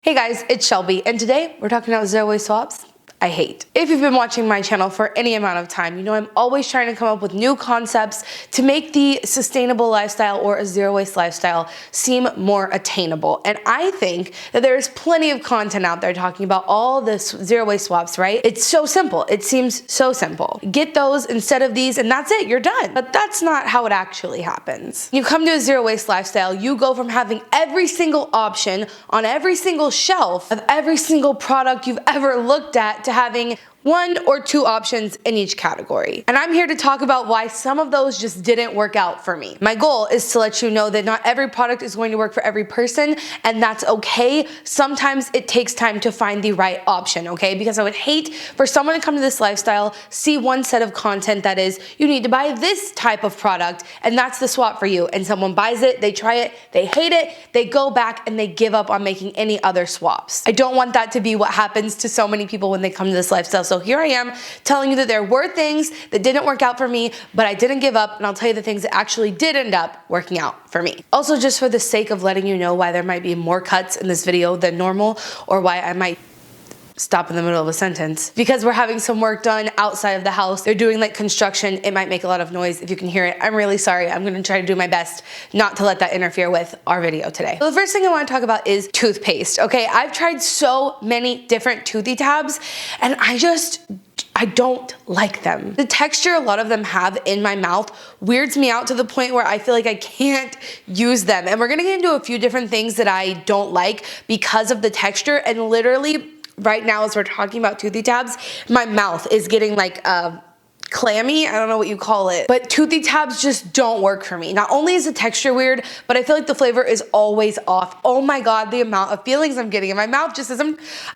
Hey guys, it's Shelby, and today we're talking about zero waste swaps I hate. If you've been watching my channel for any amount of time, you know I'm always trying to come up with new concepts to make the sustainable lifestyle or a zero waste lifestyle seem more attainable. And I think that there's plenty of content out there talking about all this zero waste swaps, right? It's so simple. It seems so simple. Get those instead of these and that's it, you're done. But that's not how it actually happens. You come to a zero waste lifestyle, you go from having every single option on every single shelf of every single product you've ever looked at to having one or two options in each category. And I'm here to talk about why some of those just didn't work out for me. My goal is to let you know that not every product is going to work for every person, and that's okay. Sometimes it takes time to find the right option, okay? Because I would hate for someone to come to this lifestyle, see one set of content that is, you need to buy this type of product, and that's the swap for you. And someone buys it, they try it, they hate it, they go back and they give up on making any other swaps. I don't want that to be what happens to so many people when they come to this lifestyle. So here I am telling you that there were things that didn't work out for me, but I didn't give up, and I'll tell you the things that actually did end up working out for me. Also, just for the sake of letting you know why there might be more cuts in this video than normal, or why I might stop in the middle of a sentence, because we're having some work done outside of the house. They're doing like construction. It might make a lot of noise. If you can hear it, I'm really sorry. I'm gonna try to do my best not to let that interfere with our video today. So the first thing I wanna talk about is toothpaste, okay? I've tried so many different toothy tabs, and I don't like them. The texture a lot of them have in my mouth weirds me out to the point where I feel like I can't use them. And we're gonna get into a few different things that I don't like because of the texture, and literally right now as we're talking about toothy tabs, my mouth is getting like clammy, I don't know what you call it, but toothy tabs just don't work for me. Not only is the texture weird, but I feel like the flavor is always off. Oh my God, the amount of feelings I'm getting in my mouth just as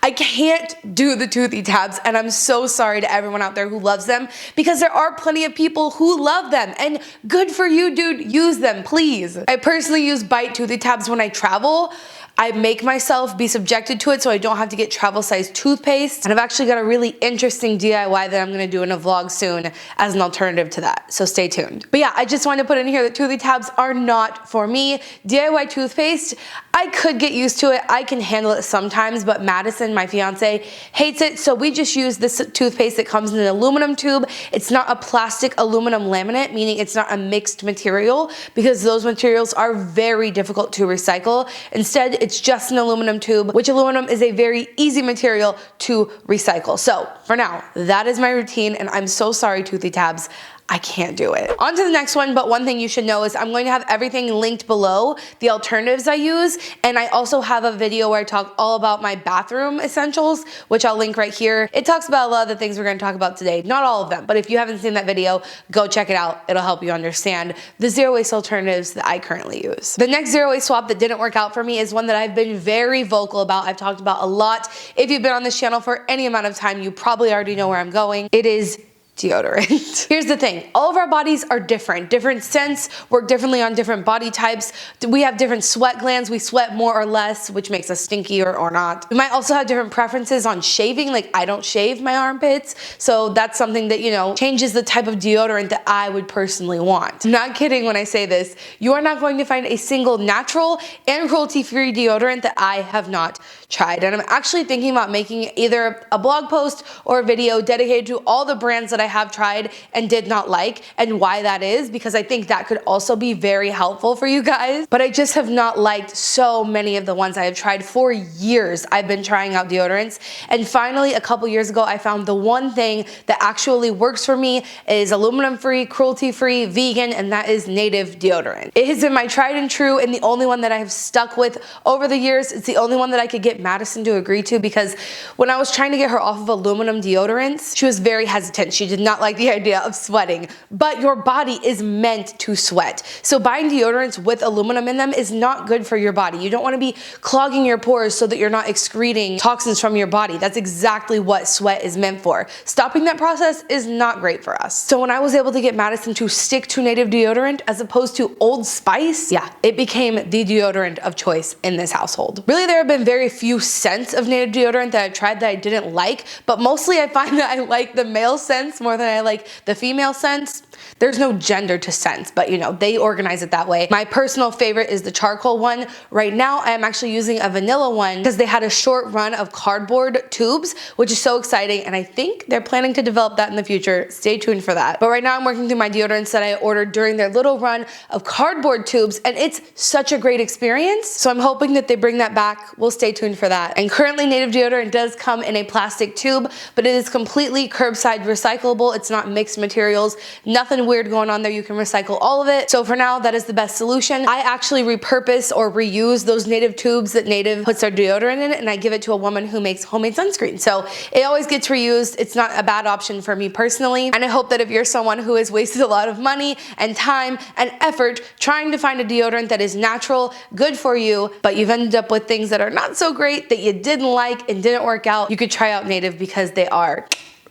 I can't do the toothy tabs, and I'm so sorry to everyone out there who loves them, because there are plenty of people who love them, and good for you, dude, use them, please. I personally use Bite toothy tabs when I travel. I make myself be subjected to it so I don't have to get travel size toothpaste. And I've actually got a really interesting DIY that I'm gonna do in a vlog soon as an alternative to that, so stay tuned. But yeah, I just wanted to put in here that toothy tabs are not for me. DIY toothpaste, I could get used to it. I can handle it sometimes, but Madison, my fiance, hates it, so we just use this toothpaste that comes in an aluminum tube. It's not a plastic aluminum laminate, meaning it's not a mixed material, because those materials are very difficult to recycle. Instead, it's just an aluminum tube, which aluminum is a very easy material to recycle. So for now, that is my routine, and I'm so sorry, toothy tabs. I can't do it. On to the next one, but one thing you should know is I'm going to have everything linked below, the alternatives I use, and I also have a video where I talk all about my bathroom essentials, which I'll link right here. It talks about a lot of the things we're gonna talk about today, not all of them, but if you haven't seen that video, go check it out. It'll help you understand the zero waste alternatives that I currently use. The next zero waste swap that didn't work out for me is one that I've been very vocal about. I've talked about a lot. If you've been on this channel for any amount of time, you probably already know where I'm going. It is deodorant. Here's the thing, all of our bodies are different. Different scents work differently on different body types. We have different sweat glands. We sweat more or less, which makes us stinky or not. We might also have different preferences on shaving. Like, I don't shave my armpits, so that's something that, you know, changes the type of deodorant that I would personally want. I'm not kidding when I say this. You are not going to find a single natural and cruelty-free deodorant that I have not tried. And I'm actually thinking about making either a blog post or a video dedicated to all the brands that I have tried and did not like, and why that is, because I think that could also be very helpful for you guys. But I just have not liked so many of the ones I have tried. For years I've been trying out deodorants, and finally a couple years ago I found the one thing that actually works for me, is aluminum free, cruelty free, vegan, and that is Native deodorant. It has been my tried and true, and the only one that I have stuck with over the years. It's the only one that I could get Madison to agree to, because when I was trying to get her off of aluminum deodorants, she was very hesitant. She did not like the idea of sweating, but your body is meant to sweat. So buying deodorants with aluminum in them is not good for your body. You don't want to be clogging your pores so that you're not excreting toxins from your body. That's exactly what sweat is meant for. Stopping that process is not great for us. So when I was able to get Madison to stick to Native deodorant as opposed to Old Spice, yeah, it became the deodorant of choice in this household. Really, there have been very few few scents of native deodorant that I tried that I didn't like, but mostly I find that I like the male scents more than I like the female scents. There's no gender to scents, but you know, they organize it that way. My personal favorite is the charcoal one. Right now, I am actually using a vanilla one because they had a short run of cardboard tubes, which is so exciting, and I think they're planning to develop that in the future. Stay tuned for that. But right now, I'm working through my deodorants that I ordered during their little run of cardboard tubes, and it's such a great experience. So I'm hoping that they bring that back. We'll stay tuned for that. And currently, native deodorant does come in a plastic tube, but it is completely curbside recyclable. It's not mixed materials, nothing weird going on there. You can recycle all of it. So for now, that is the best solution. I actually repurpose or reuse those native tubes that Native puts their deodorant in, and I give it to a woman who makes homemade sunscreen. So it always gets reused. It's not a bad option for me personally. And I hope that if you're someone who has wasted a lot of money and time and effort trying to find a deodorant that is natural, good for you, but you've ended up with things that are not so great, that you didn't like and didn't work out, you could try out Native because they are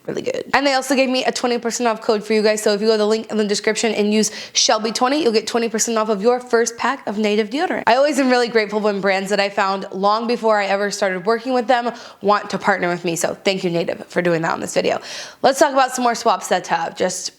really good. And they also gave me a 20% off code for you guys. So if you go to the link in the description and use Shelby20, you'll get 20% off of your first pack of native deodorant. I always am really grateful when brands that I found long before I ever started working with them want to partner with me. So thank you, Native, for doing that on this video. Let's talk about some more swaps that just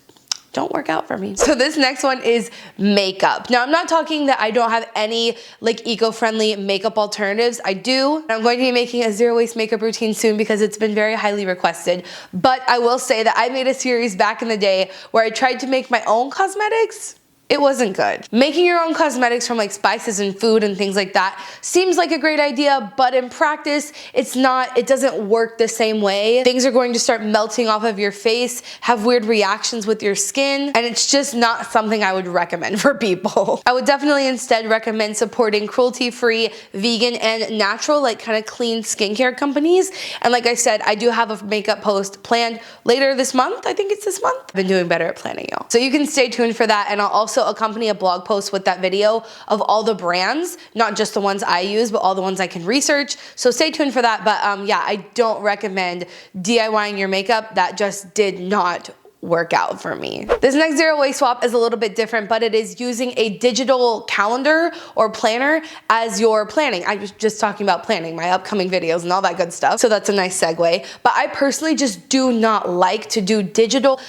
don't work out for me. So this next one is makeup. Now I'm not talking that I don't have any like eco-friendly makeup alternatives. I do. I'm going to be making a zero waste makeup routine soon because it's been very highly requested. But I will say that I made a series back in the day where I tried to make my own cosmetics. It wasn't good. Making your own cosmetics from like spices and food and things like that seems like a great idea, but in practice, it doesn't work the same way. Things are going to start melting off of your face, have weird reactions with your skin, and it's just not something I would recommend for people. I would definitely instead recommend supporting cruelty-free, vegan, and natural, like kind of clean skincare companies. And like I said, I do have a makeup post planned later this month. I think it's this month. I've been doing better at planning, y'all. So you can stay tuned for that, and I'll also accompany a blog post with that video of all the brands, not just the ones I use, but all the ones I can research. So stay tuned for that. But yeah, I don't recommend DIYing your makeup. That just did not work out for me. This next zero waste swap is a little bit different, but it is using a digital calendar or planner as your planning. I was just talking about planning, my upcoming videos and all that good stuff. So that's a nice segue. But I personally just do not like to do digital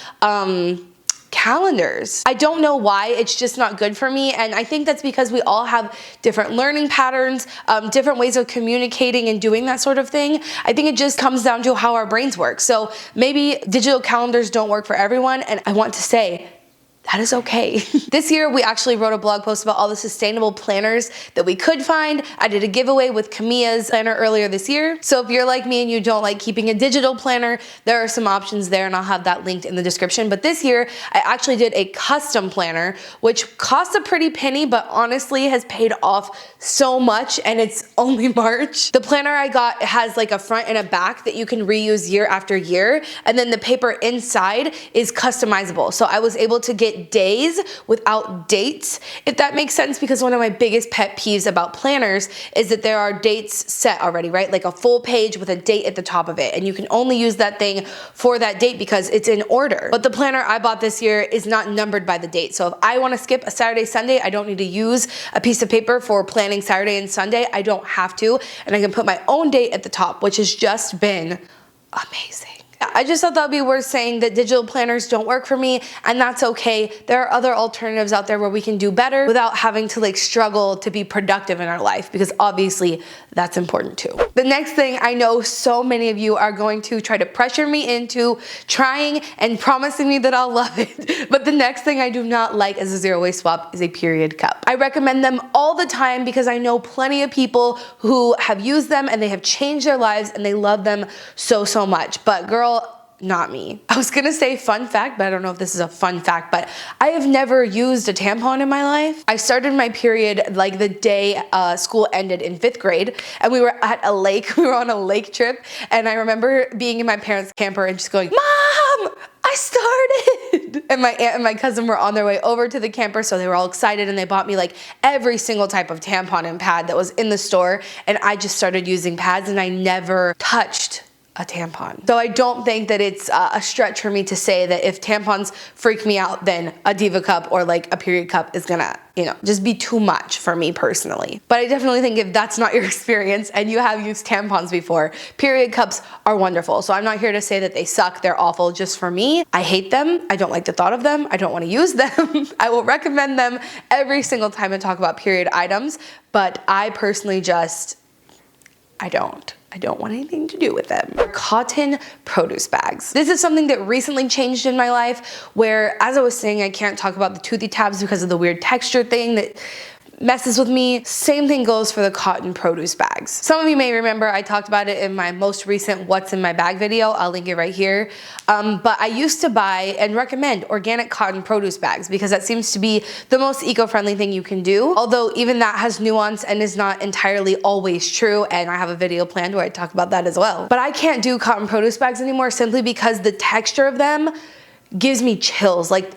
calendars. I don't know why, it's just not good for me, and I think that's because we all have different learning patterns, different ways of communicating and doing that sort of thing. I think it just comes down to how our brains work. So maybe digital calendars don't work for everyone, and I want to say, that is okay. This year, we actually wrote a blog post about all the sustainable planners that we could find. I did a giveaway with Kamia's planner earlier this year. So if you're like me and you don't like keeping a digital planner, there are some options there, and I'll have that linked in the description. But this year, I actually did a custom planner, which cost a pretty penny, but honestly has paid off so much, and it's only March. The planner I got has like a front and a back that you can reuse year after year, and then the paper inside is customizable. So I was able to get days without dates, if that makes sense, because one of my biggest pet peeves about planners is that there are dates set already, right? Like a full page with a date at the top of it, and you can only use that thing for that date because it's in order. But the planner I bought this year is not numbered by the date. So if I want to skip a Saturday, Sunday, I don't need to use a piece of paper for planning Saturday and Sunday. I don't have to, and I can put my own date at the top, which has just been amazing. I just thought that would be worth saying that digital planners don't work for me, and that's okay. There are other alternatives out there where we can do better without having to like struggle to be productive in our life, because obviously that's important too. The next thing I know so many of you are going to try to pressure me into trying and promising me that I'll love it. But the next thing I do not like as a zero waste swap is a period cup. I recommend them all the time because I know plenty of people who have used them and they have changed their lives and they love them so, so much. But girl, not me. I was gonna say fun fact, but I don't know if this is a fun fact, but I have never used a tampon in my life. I started my period like the day school ended in 5th grade, and we were at a lake. We were on a lake trip, and I remember being in my parents' camper and just going, "Mom, I started!" And my aunt and my cousin were on their way over to the camper, so they were all excited, and they bought me like every single type of tampon and pad that was in the store, and I just started using pads, and I never touched a tampon. So I don't think that it's a stretch for me to say that if tampons freak me out, then a Diva cup or like a period cup is gonna, you know, just be too much for me personally. But I definitely think if that's not your experience and you have used tampons before, period cups are wonderful. So I'm not here to say that they suck, they're awful. Just for me, I hate them. I don't like the thought of them. I don't want to use them. I will recommend them every single time I talk about period items, but I personally just, I don't want anything to do with them. Cotton produce bags. This is something that recently changed in my life where, as I was saying, I can't talk about the toothy tabs because of the weird texture thing that messes with me. Same thing goes for the cotton produce bags. Some of you may remember I talked about it in my most recent What's in My Bag video. I'll link it right here. But I used to buy and recommend organic cotton produce bags because that seems to be the most eco-friendly thing you can do. Although even that has nuance and is not entirely always true, and I have a video planned where I talk about that as well. But I can't do cotton produce bags anymore simply because the texture of them gives me chills. Like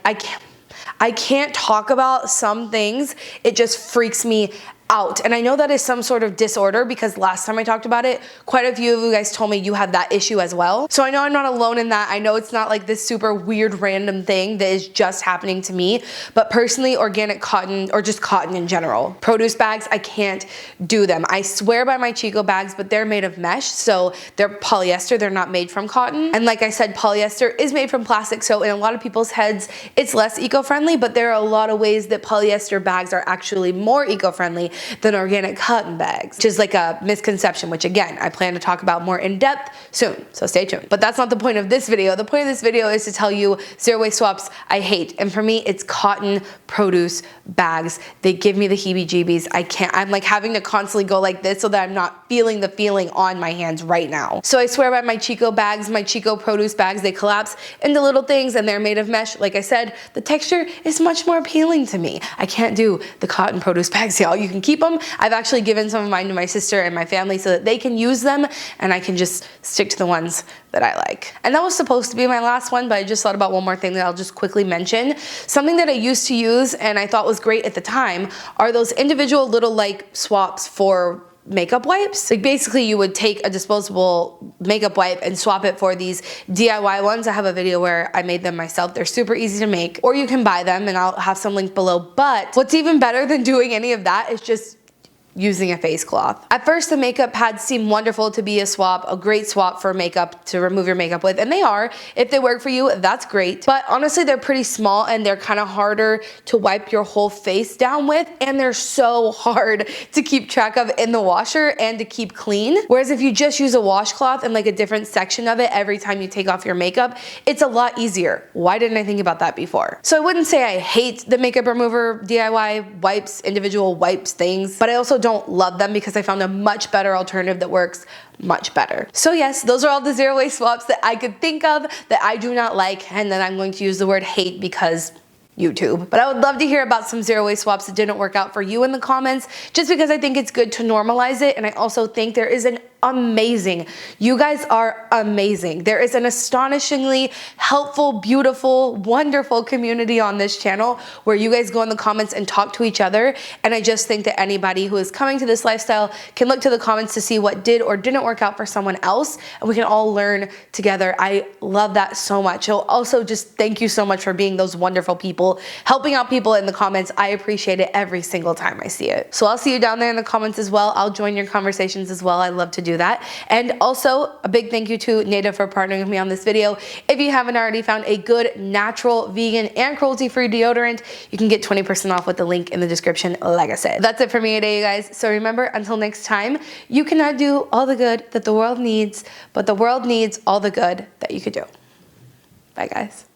I can't talk about some things. It just freaks me out. And I know that is some sort of disorder because last time I talked about it, quite a few of you guys told me you have that issue as well. So I know I'm not alone in that. I know it's not like this super weird random thing that is just happening to me, but personally, organic cotton or just cotton in general, produce bags, I can't do them. I swear by my Chico bags, but they're made of mesh, so they're polyester, they're not made from cotton. And like I said, polyester is made from plastic, so in a lot of people's heads, it's less eco-friendly, but there are a lot of ways that polyester bags are actually more eco-friendly than organic cotton bags, which is like a misconception, which again, I plan to talk about more in depth soon, so stay tuned. But that's not the point of this video. The point of this video is to tell you zero waste swaps I hate, and for me, it's cotton produce bags. They give me the heebie-jeebies. I'm like having to constantly go like this so that I'm not feeling the feeling on my hands right now. So I swear by my Chico bags, my Chico produce bags, they collapse into little things and they're made of mesh. Like I said, the texture is much more appealing to me. I can't do the cotton produce bags, y'all. You can keep them. I've actually given some of mine to my sister and my family so that they can use them and I can just stick to the ones that I like. And that was supposed to be my last one, but I just thought about one more thing that I'll just quickly mention. Something that I used to use and I thought was great at the time are those individual little like swaps for makeup wipes. Like basically you would take a disposable makeup wipe and swap it for these DIY ones. I have a video where I made them myself. They're super easy to make, or you can buy them and I'll have some link below. But what's even better than doing any of that is just using a face cloth. At first, the makeup pads seem wonderful to be a swap, a great swap for makeup to remove your makeup with, and they are. If they work for you, that's great. But honestly, they're pretty small and they're kind of harder to wipe your whole face down with, and they're so hard to keep track of in the washer and to keep clean. Whereas if you just use a washcloth and like a different section of it every time you take off your makeup, it's a lot easier. Why didn't I think about that before? So I wouldn't say I hate the makeup remover DIY wipes, individual wipes things, but I also don't love them because I found a much better alternative that works much better. So yes, those are all the zero waste swaps that I could think of that I do not like, and then I'm going to use the word hate because YouTube. But I would love to hear about some zero waste swaps that didn't work out for you in the comments, just because I think it's good to normalize it, and I also think there is an you guys are amazing. There is an astonishingly helpful, beautiful, wonderful community on this channel where you guys go in the comments and talk to each other, and I just think that anybody who is coming to this lifestyle can look to the comments to see what did or didn't work out for someone else, and we can all learn together. I love that so much. So also just thank you so much for being those wonderful people, helping out people in the comments. I appreciate it every single time I see it. So I'll see you down there in the comments as well. I'll join your conversations as well. I love to do that. And also a big thank you to Native for partnering with me on this video. If you haven't already found a good natural, vegan, and cruelty-free deodorant, you can get 20% off with the link in the description, like I said. That's it for me today, you guys. So remember, until next time, you cannot do all the good that the world needs, but the world needs all the good that you could do. Bye, guys.